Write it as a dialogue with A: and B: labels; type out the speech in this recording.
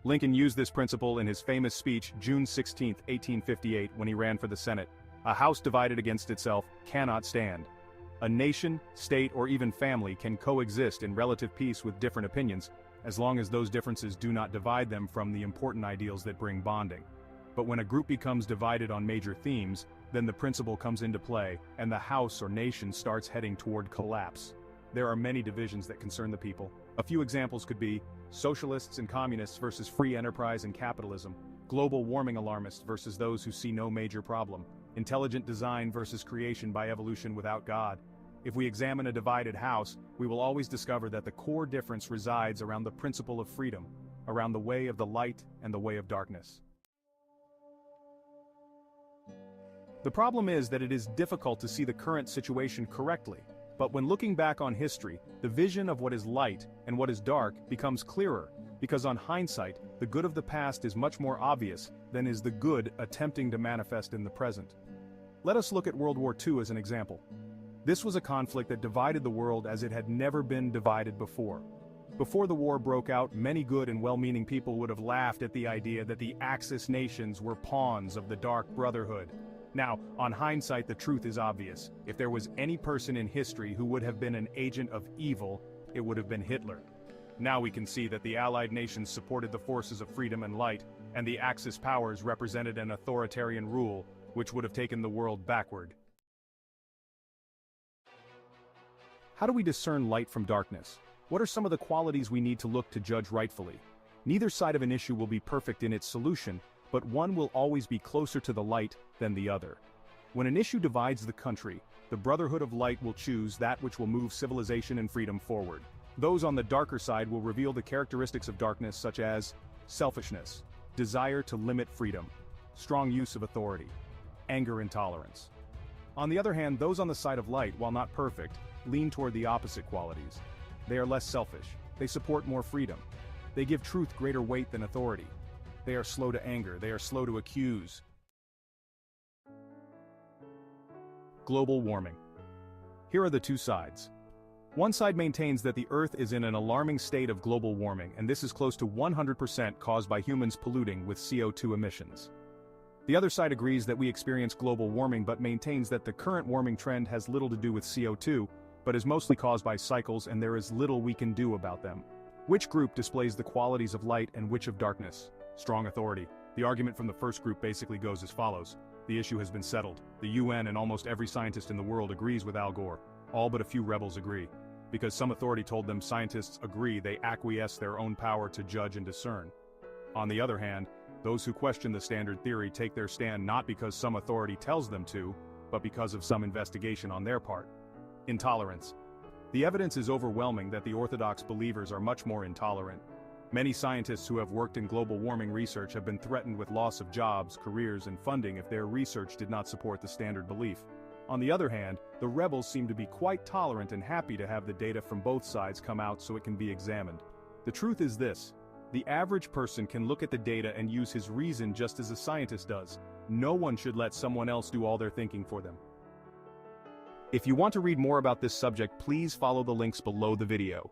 A: Lincoln used this principle in his famous speech June 16, 1858, when he ran for the Senate. A house divided against itself cannot stand. A nation, state, or even family can coexist in relative peace with different opinions, as long as those differences do not divide them from the important ideals that bring bonding. But when a group becomes divided on major themes, then the principle comes into play, and the house or nation starts heading toward collapse. There are many divisions that concern the people. A few examples could be socialists and communists versus free enterprise and capitalism, global warming alarmists versus those who see no major problem, intelligent design versus creation by evolution without God. If we examine a divided house, we will always discover that the core difference resides around the principle of freedom, around the way of the light and the way of darkness. The problem is that it is difficult to see the current situation correctly, but when looking back on history, the vision of what is light and what is dark becomes clearer, because on hindsight, the good of the past is much more obvious than is the good attempting to manifest in the present. Let us look at World War II as an example. This was a conflict that divided the world as it had never been divided before. Before the war broke out, many good and well-meaning people would have laughed at the idea that the Axis nations were pawns of the Dark Brotherhood. Now, on hindsight, the truth is obvious. If there was any person in history who would have been an agent of evil, it would have been Hitler. Now we can see that the Allied nations supported the forces of freedom and light, and the Axis powers represented an authoritarian rule, which would have taken the world backward. How do we discern light from darkness? What are some of the qualities we need to look to judge rightfully? Neither side of an issue will be perfect in its solution, but one will always be closer to the light than the other. When an issue divides the country, the Brotherhood of Light will choose that which will move civilization and freedom forward. Those on the darker side will reveal the characteristics of darkness such as selfishness, desire to limit freedom, strong use of authority, anger, intolerance. On the other hand, those on the side of light, while not perfect, lean toward the opposite qualities. They are less selfish, they support more freedom, they give truth greater weight than authority. They are slow to anger, they are slow to accuse. Global warming. Here are the two sides. One side maintains that the Earth is in an alarming state of global warming, and this is close to 100% caused by humans polluting with CO2 emissions. The other side agrees that we experience global warming but maintains that the current warming trend has little to do with CO2, but is mostly caused by cycles and there is little we can do about them. Which group displays the qualities of light and which of darkness? Strong authority. The argument from the first group basically goes as follows. The issue has been settled. The UN and almost every scientist in the world agrees with Al Gore. All but a few rebels agree. Because some authority told them scientists agree, they acquiesce their own power to judge and discern. On the other hand, those who question the standard theory take their stand not because some authority tells them to, but because of some investigation on their part. Intolerance. The evidence is overwhelming that the orthodox believers are much more intolerant. Many scientists who have worked in global warming research have been threatened with loss of jobs, careers, and funding if their research did not support the standard belief. On the other hand, the rebels seem to be quite tolerant and happy to have the data from both sides come out so it can be examined. The truth is this: the average person can look at the data and use his reason just as a scientist does. No one should let someone else do all their thinking for them. If you want to read more about this subject, please follow the links below the video.